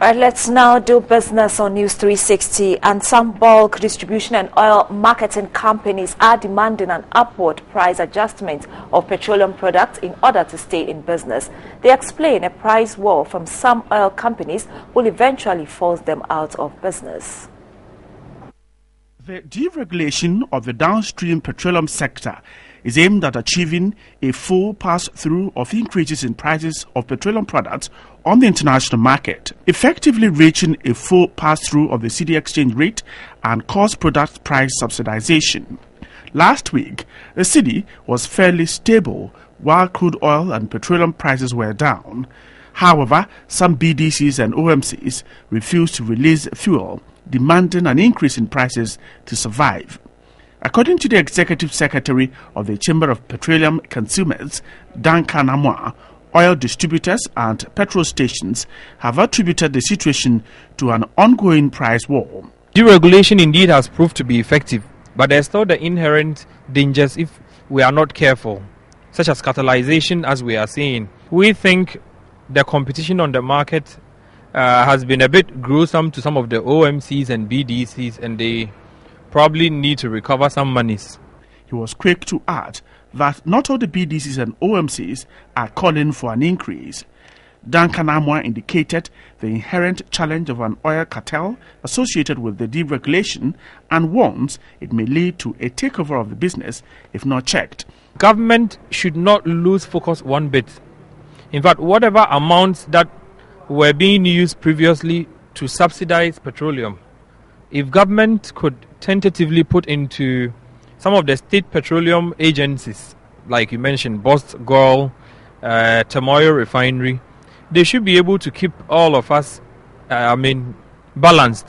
Right, let's now do business on News 360, and some bulk distribution and oil marketing companies are demanding an upward price adjustment of petroleum products in order to stay in business. They explain a price war from some oil companies will eventually force them out of business. The deregulation of the downstream petroleum sector is aimed at achieving a full pass-through of increases in prices of petroleum products on the international market, effectively reaching a full pass-through of the cedi exchange rate and cost product price subsidization. Last week, the cedi was fairly stable while crude oil and petroleum prices were down. However, some BDCs and OMCs refused to release fuel, demanding an increase in prices to survive. According to the Executive Secretary of the Chamber of Petroleum Consumers, Duncan Amwa, oil distributors and petrol stations have attributed the situation to an ongoing price war. Deregulation indeed has proved to be effective, but there's still the inherent dangers if we are not careful, such as catalyzation, as we are seeing. We think the competition on the market has been a bit gruesome to some of the OMCs and BDCs, and they probably need to recover some monies. He was quick to add that not all the BDCs and OMCs are calling for an increase. Duncan Amwa indicated the inherent challenge of an oil cartel associated with the deregulation and warns it may lead to a takeover of the business if not checked. Government should not lose focus one bit. In fact, whatever amounts that were being used previously to subsidize petroleum, if government could tentatively put into some of the state petroleum agencies, like you mentioned, Bostgol, Tamoyo Refinery, they should be able to keep all of us, balanced.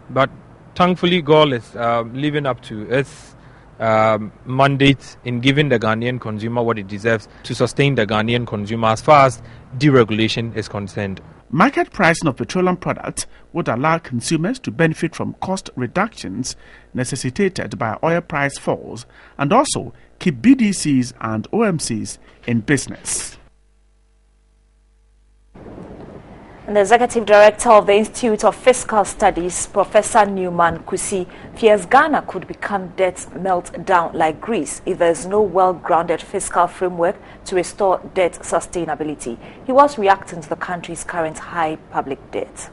But thankfully, Gol is living up to its mandate in giving the Ghanaian consumer what it deserves to sustain the Ghanaian consumer as far as deregulation is concerned. Market pricing of petroleum products would allow consumers to benefit from cost reductions necessitated by oil price falls and also keep BDCs and OMCs in business. And the Executive Director of the Institute of Fiscal Studies, Professor Newman Kusi, fears Ghana could become debt meltdown like Greece if there is no well-grounded fiscal framework to restore debt sustainability. He was reacting to the country's current high public debt.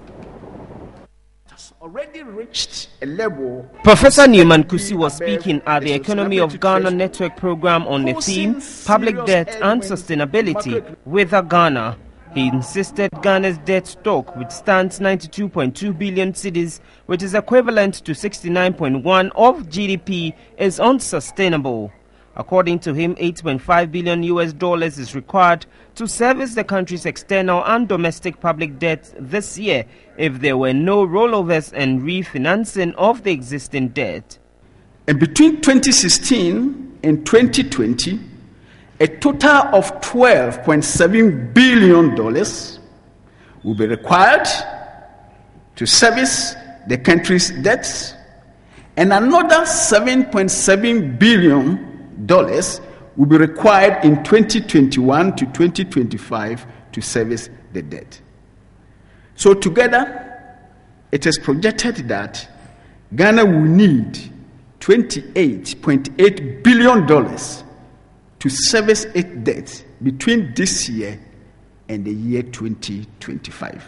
Already reached a level. Professor Newman Kusi was speaking at the Economy of Ghana Network program on the theme Public Debt and Sustainability with Ghana. He insisted Ghana's debt stock, which stands 92.2 billion cedis, which is equivalent to 69.1% of GDP, is unsustainable. According to him, $8.5 billion is required to service the country's external and domestic public debt this year if there were no rollovers and refinancing of the existing debt. And between 2016 and 2020, a total of $12.7 billion will be required to service the country's debts, and another $7.7 billion will be required in 2021 to 2025 to service the debt. So together, it is projected that Ghana will need $28.8 billion to service its debt between this year and the year 2025.